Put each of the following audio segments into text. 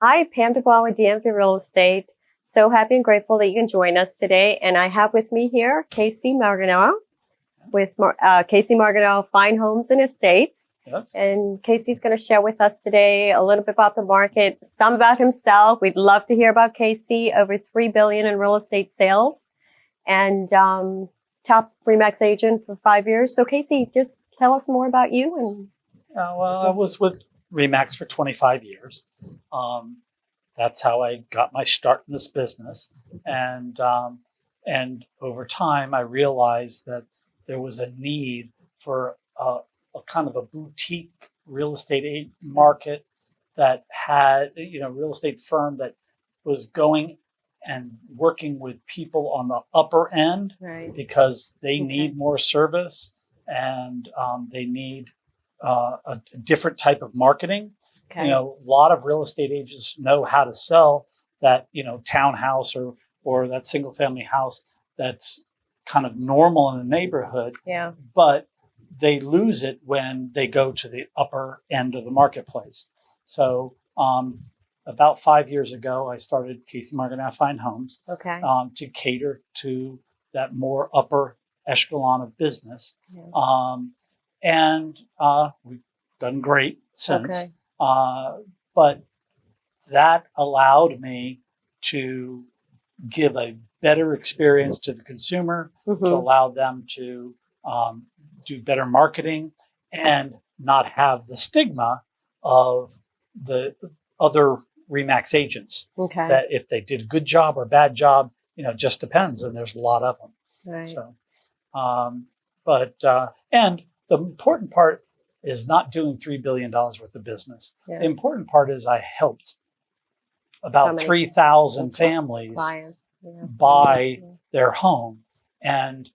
Hi, Pam DeBois with DMV Real Estate. So happy and grateful that you can join us today. And I have with me here Casey Margenau with Casey Margenau Fine Homes and Estates. Yes. And Casey's going to share with us today a little bit about the market, some about himself. We'd love to hear about Casey. Over $3 billion in real estate sales, and top RE/MAX agent for 5 years. So Casey, just tell us more about you. And I was with RE/MAX for 25 years. That's how I got my start in this business. And over time, I realized that there was a need for a kind of a boutique real estate market that had, real estate firm that was going and working with people on the upper end, right, because they need more service, and they need a different type of marketing. Okay. A lot of real estate agents know how to sell that, townhouse or that single family house that's kind of normal in the neighborhood. Yeah. But they lose it when they go to the upper end of the marketplace. So about 5 years ago, I started Casey Margenau Fine Homes, Okay. To cater to that more upper echelon of business. Yeah. And we've done great since. Okay. But that allowed me to give a better experience to the consumer, to allow them to do better marketing and not have the stigma of the other RE/MAX agents. Okay. That if they did a good job or bad job, it just depends, and there's a lot of them. Right. So, and the important part is not doing $3 billion worth of business. Yeah. The important part is I helped about 3,000 families buy their home. And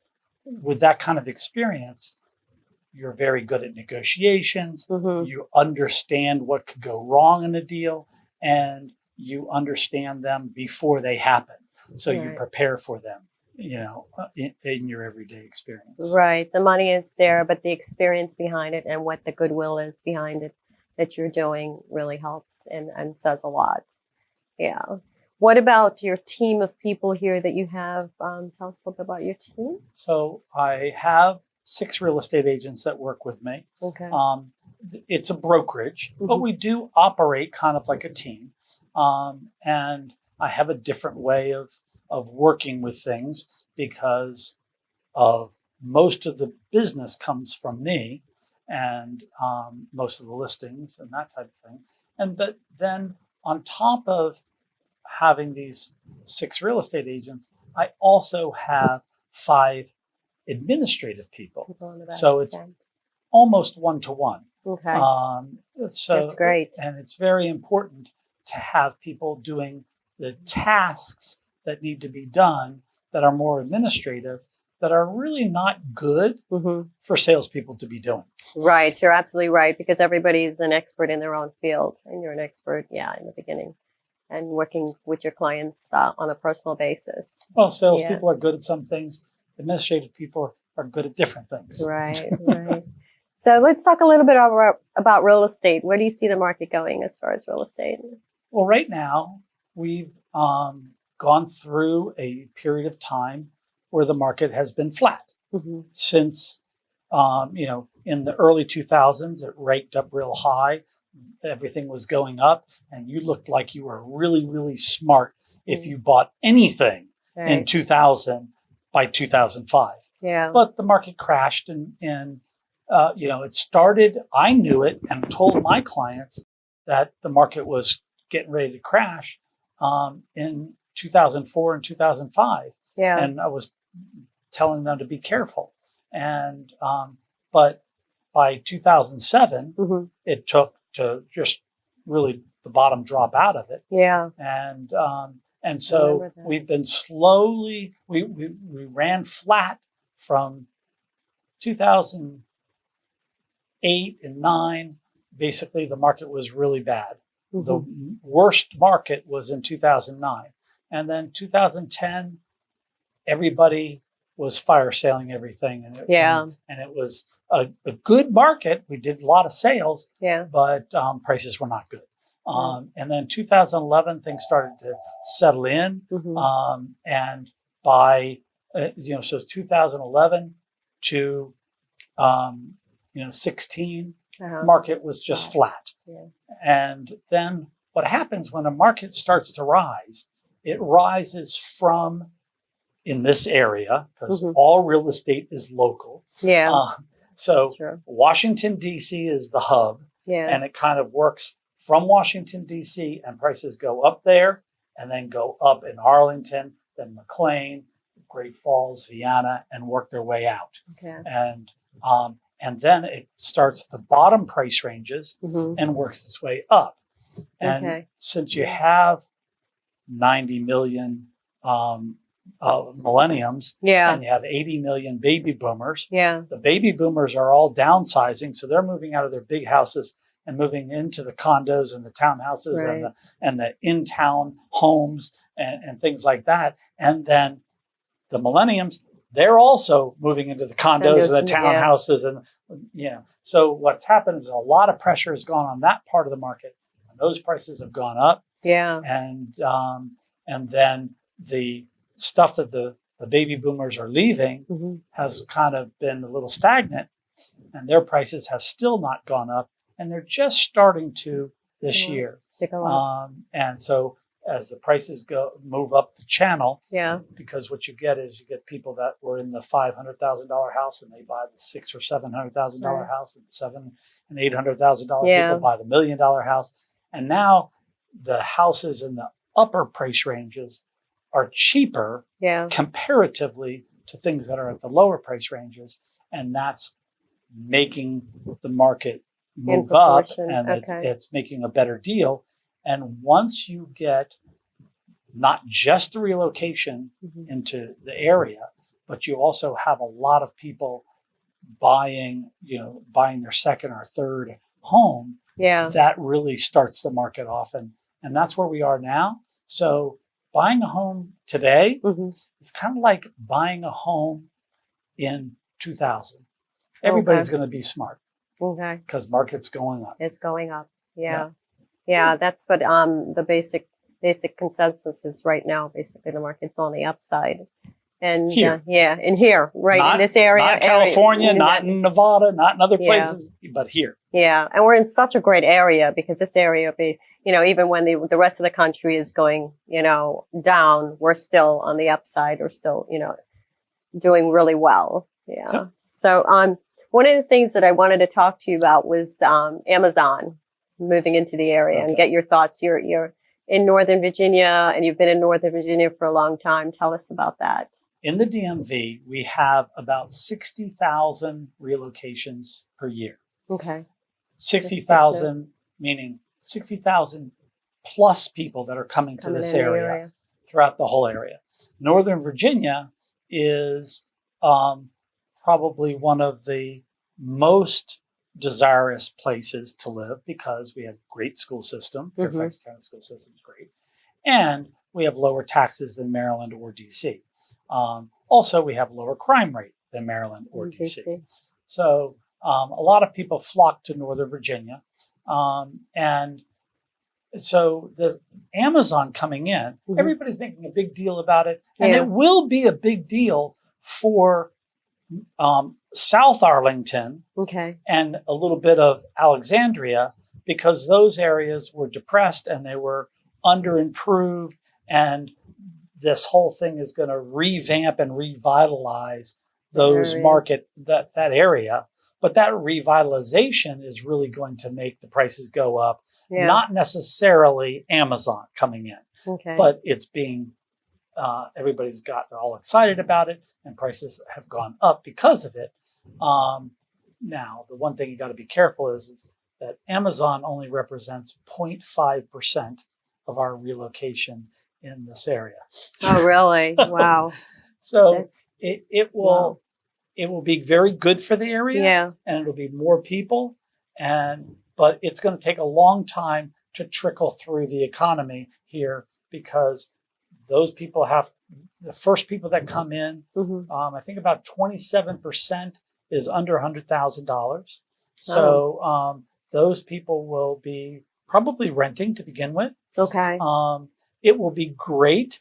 with that kind of experience, you're very good at negotiations. You understand what could go wrong in a deal, and you understand them before they happen. So you prepare for them, in your everyday experience. Right. The money is there, but the experience behind it and what the goodwill is behind it that you're doing really helps and says a lot. Yeah. What about your team of people here that you have? Tell us a little bit about your team. So I have 6 real estate agents that work with me. Okay. It's a brokerage, but we do operate kind of like a team. And I have a different way of working with things because of most of the business comes from me, and most of the listings and that type of thing. But then on top of having these 6 real estate agents, I also have 5 administrative people. So it's almost 1-to-1. Okay. So that's great. And it's very important to have people doing the tasks that need to be done that are more administrative, that are really not good for salespeople to be doing. Right. You're absolutely right, because everybody's an expert in their own field, and you're an expert, in the beginning, and working with your clients on a personal basis. Well, salespeople are good at some things. Administrative people are good at different things. Right, right. So let's talk a little bit about real estate. Where do you see the market going as far as real estate? Well, right now, we've gone through a period of time where the market has been flat. Since, in the early 2000s, it raked up real high. Everything was going up, and you looked like you were really, really smart if you bought anything in 2000 by 2005. Yeah. But the market crashed, and it started, I knew it and told my clients that the market was getting ready to crash in 2004 and 2005. Yeah. And I was telling them to be careful. And but by 2007, it took to just really the bottom drop out of it. Yeah. And so we've been slowly, we ran flat from 2008 and 9. Basically, the market was really bad. The worst market was in 2009. And then 2010, everybody was fire selling everything. And it was a good market. We did a lot of sales, but prices were not good. And then 2011, things started to settle in. Mm-hmm. And by, so it's 2011 to, 16, Uh-huh. market was just flat. Yeah. And then what happens when a market starts to rise, it rises from in this area because all real estate is local. Yeah. So Washington, D.C. is the hub. Yeah. And it kind of works from Washington, D.C. and prices go up there and then go up in Arlington, then McLean, Great Falls, Vienna, and work their way out. Okay. And then it starts at the bottom price ranges and works its way up. And since you have 90 million millenniums and you have 80 million baby boomers, the baby boomers are all downsizing. So they're moving out of their big houses and moving into the condos and the townhouses and the in-town homes and things like that. And then the millenniums, they're also moving into the condos and the townhouses. And, so what's happened is a lot of pressure has gone on that part of the market. And those prices have gone up. Yeah. And then the stuff that the baby boomers are leaving has kind of been a little stagnant. And their prices have still not gone up. And they're just starting to this year. And so as the prices move up the channel, because what you get is you get people that were in the $500,000 house and they buy the $600,000 or $700,000 house, and $700,000 and $800,000 people buy the $1 million house. And now the houses in the upper price ranges are cheaper comparatively to things that are at the lower price ranges. And that's making the market move up, and it's making a better deal. And once you get not just the relocation into the area, but you also have a lot of people buying their second or third home, that really starts the market off. And that's where we are now. So buying a home today is kind of like buying a home in 2000. Everybody's going to be smart. Because market's going up. It's going up. Yeah. That's what the basic consensus is right now. Basically, the market's on the upside. And here. In here, right, in this area. Not California, not in Nevada, not in other places, but here. Yeah, and we're in such a great area because this area, even when the rest of the country is going, down, we're still on the upside. We're still, doing really well. Yeah. Yep. So, one of the things that I wanted to talk to you about was Amazon moving into the area and get your thoughts. You're in Northern Virginia and you've been in Northern Virginia for a long time. Tell us about that. In the DMV, we have about 60,000 relocations per year. Okay. 60,000, meaning 60,000 plus people that are coming to this area throughout the whole area. Northern Virginia is probably one of the most desirous places to live because we have great school system. Fairfax County school system is great. And we have lower taxes than Maryland or DC. Also, we have lower crime rate than Maryland or DC. So a lot of people flock to Northern Virginia. And so the Amazon coming in, everybody's making a big deal about it. And it will be a big deal for South Arlington and a little bit of Alexandria, because those areas were depressed and they were underimproved, and this whole thing is going to revamp and revitalize those that area. But that revitalization is really going to make the prices go up, not necessarily Amazon coming in, but it's being everybody's gotten all excited about it, and prices have gone up because of it. Now, the one thing you got to be careful is that Amazon only represents 0.5% of our relocation in this area. Oh, really? Wow. So it will be very good for the area, and it'll be more people, but it's going to take a long time to trickle through the economy here, because those people the first people that come in, I think about 27% is under $100,000. So those people will be probably renting to begin with. Okay. It will be great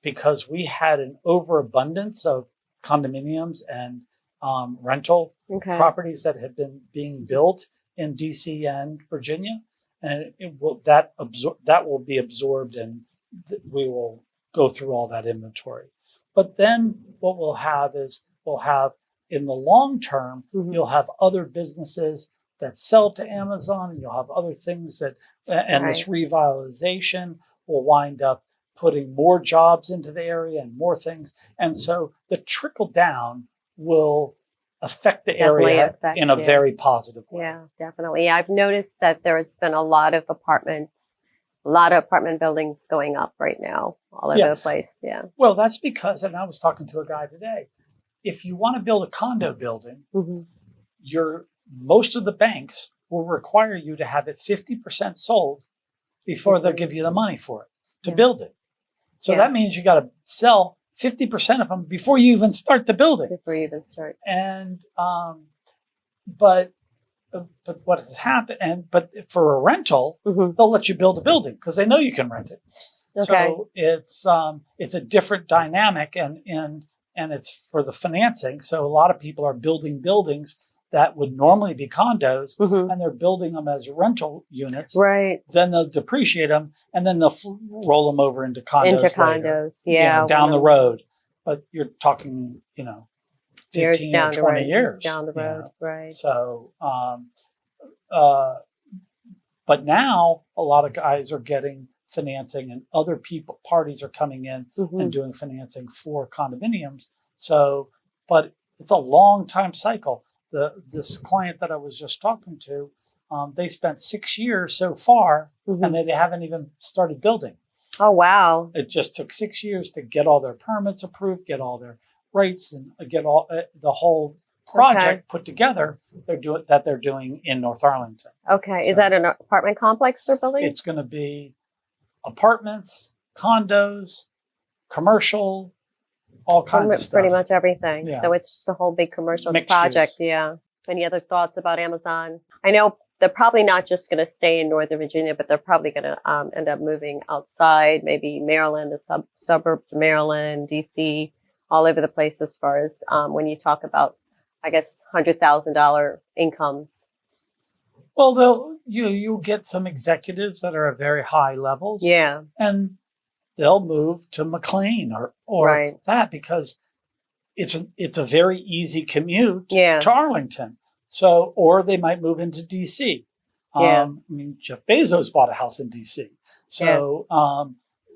because we had an overabundance of condominiums and rental Okay. properties that had been being built in DC and Virginia, and that will be absorbed, and we will go through all that inventory. But then what we'll have in the long term, Mhm. you'll have other businesses that sell to Amazon, and you'll have other things and this Right. revitalization will wind up putting more jobs into the area and more things. And so the trickle down will affect the Definitely area affect in a you. very positive way. Yeah, definitely. I've noticed that there's been a lot of apartments, a lot of apartment buildings going up right now all over Yeah. the place. Yeah. Well, that's because, and I was talking to a guy today, if you want to build a condo building, Hmm. most of the banks will require you to have it 50% sold before they'll give you the money for it to Yeah. build it. So Yeah. that means you got to sell 50% of them before you even start the building. Before you even start. And but what has happened? But for a rental, Hmm. they'll let you build a building because they know you can rent it. Okay. So it's a different dynamic, and it's for the financing. So a lot of people are building buildings that would normally be condos, Hmm. and they're building them as rental units. Right. Then they'll depreciate them, and then they'll roll them over into condos. Into later, condos. Yeah. down the road. But you're talking, Years 15 or down the 20 road. years Down the road. Right. So, but now a lot of guys are getting financing, and other parties are coming in Hmm. and doing financing for condominiums. So, but it's a long time cycle. This client that I was just talking to, they spent 6 years so far, Hmm. and they haven't even started building. Oh, wow. It just took 6 years to get all their permits approved, get all their rates, and get all the whole project put together. They're doing in North Arlington. Okay. Is So- that an apartment complex they're building? It's going to be apartments, condos, commercial, all kinds of stuff. Pretty much everything. Yeah. So it's just a whole big commercial Mixed project. use. Yeah. Any other thoughts about Amazon? I know they're probably not just going to stay in Northern Virginia, but they're probably going to end up moving outside, maybe Maryland, the suburbs of Maryland, DC, all over the place as far as when you talk about, I guess, $100,000 incomes. Well, you'll get some executives that are at very high levels, Yeah. and they'll move to McLean or Right. that because it's a very easy commute Yeah. to Arlington. So, or they might move into DC. Yeah. I mean, Jeff Bezos bought a house in DC. So,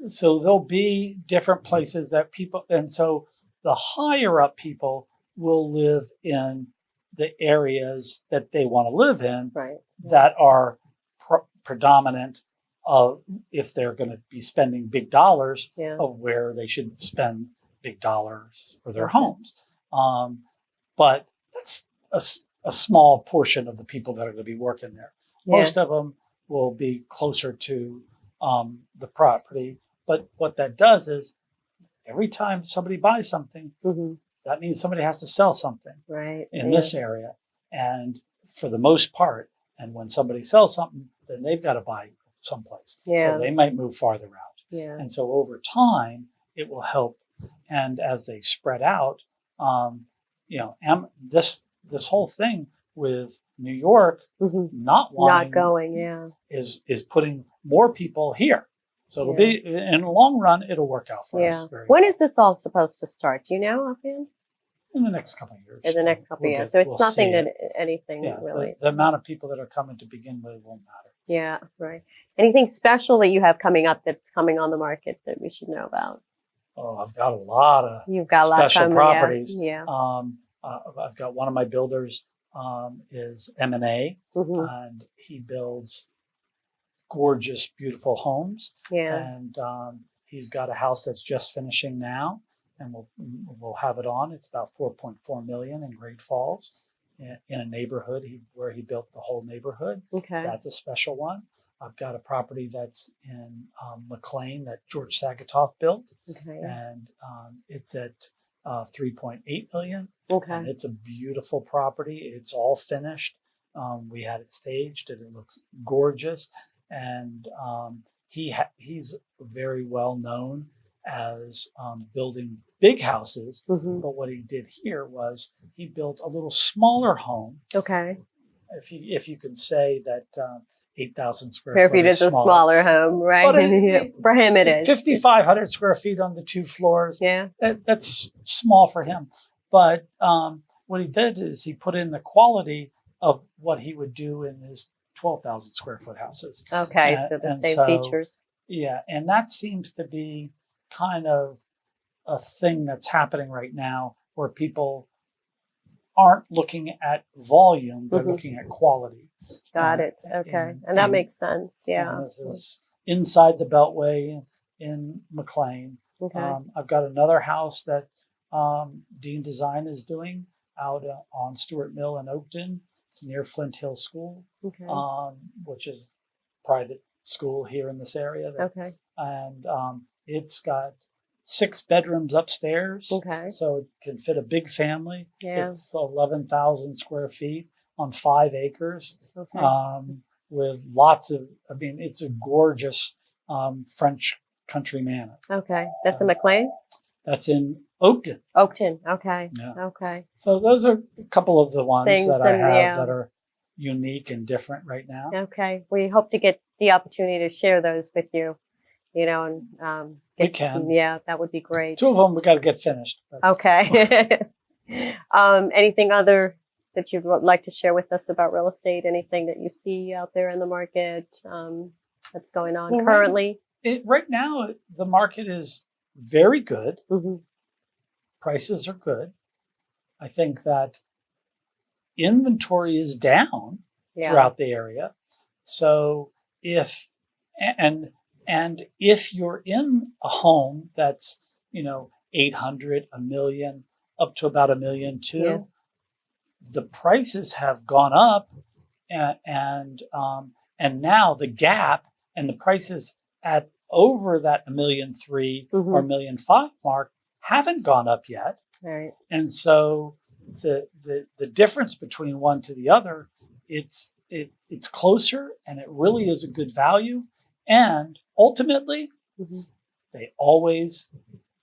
so there'll be different places that people, and so the higher up people will live in the areas that they want to live in Right. that are predominant of if they're going to be spending big dollars Yeah. of where they should spend big dollars for their Okay. homes. But that's a small portion of the people that are going to be working there. Yeah. Most of them will be closer to the property. But what that does is every time somebody buys something, Hmm. that means somebody has to sell something Right. in this area. And for the most part, and when somebody sells something, then they've got to buy someplace. Yeah. So they might move farther out. Yeah. And so over time, it will help. And as they spread out, this whole thing with New York Hmm. not wanting Not going. Yeah. is putting more people here. So it'll be in the long run, it'll work out for us. Yeah. When is this all supposed to start? Do you know offhand? In the next couple of years. In the next couple of years. So it's nothing anything really. The amount of people that are coming to begin with won't matter. Yeah, right. Anything special that you have coming up that's coming on the market that we should know about? Oh, I've got a lot of You've got a lot special coming, properties. Yeah. I've got one of my builders is M&A, Hmm. and he builds gorgeous, beautiful homes. Yeah. And he's got a house that's just finishing now, and we'll have it on. It's about 4.4 million in Great Falls, in a neighborhood where he built the whole neighborhood. Okay. That's a special one. I've got a property that's in McLean that George Sagatoff built, Okay. and it's at 3.8 million. Okay. And it's a beautiful property. It's all finished. We had it staged, and it looks gorgeous. and he's very well known as building big houses. Hmm. But what he did here was he built a little smaller home. Okay. If you can say that 8,000 square Square foot feet is a smaller home, right? But For him, it is 5,500 square feet on the 2 floors. Yeah. That's small for him. But what he did is he put in the quality of what he would do in his 12,000 square foot houses. Okay. So the same features. Yeah. And that seems to be kind of a thing that's happening right now where people aren't looking at volume, they're looking at quality. Got it. Okay. And that makes sense. Yeah. And this is inside the Beltway in McLean. Okay. I've got another house that Dean Design is doing out on Stewart Mill in Oakton. It's near Flint Hill School, Okay. which is a private school here in this area. Okay. And it's got 6 bedrooms upstairs. Okay. So it can fit a big family. Yeah. It's 11,000 square feet on 5 acres. Okay. With lots of, it's a gorgeous French country manor. Okay. That's in McLean? That's in Oakton. Oakton. Okay. Yeah. Okay. So those are a couple of the ones Things that I have yeah. that are unique and different right now. Okay. We hope to get the opportunity to share those with you, and We can. Yeah, that would be great. 2 of them we got to get finished. But Okay. Anything other that you'd like to share with us about real estate? Anything that you see out there in the market that's going on currently? Right now, the market is very good. Mm-hmm. Prices are good. I think that inventory is down throughout the area. So if you're in a home that's 800, $1 million, up to about $1.2 million, the prices have gone up, and now the gap and the prices at over that $1.3 million or $1.5 million mark haven't gone up yet. Right. And so the difference between one to the other, it's closer, and it really is a good value. And ultimately, they always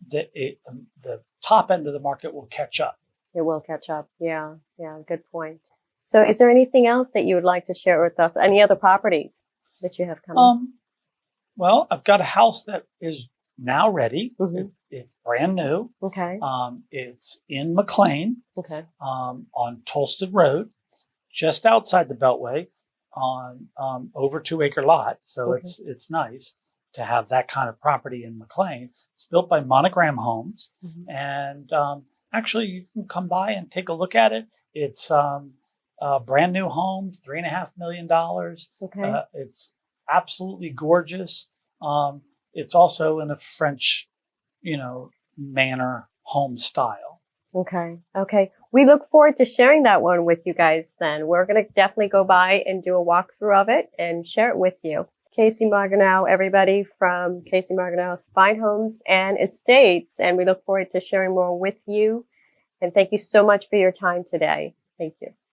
the top end of the market will catch up. It will catch up. Yeah. Yeah. Good point. So is there anything else that you would like to share with us? Any other properties that you have coming? Well, I've got a house that is now ready. It's brand new. Okay. It's in McLean. Okay. On Tolsted Road, just outside the Beltway, on over 2 acre lot. So it's nice to have that kind of property in McLean. It's built by Monogram Homes, and actually you can come by and take a look at it. It's a brand new home, $3.5 million. Okay. It's absolutely gorgeous. It's also in a French, manor home style. Okay. Okay. We look forward to sharing that one with you guys then. We're going to definitely go by and do a walkthrough of it and share it with you. Casey Margenau, everybody from Casey Margenau Fine Homes and Estates. And we look forward to sharing more with you. And thank you so much for your time today. Thank you.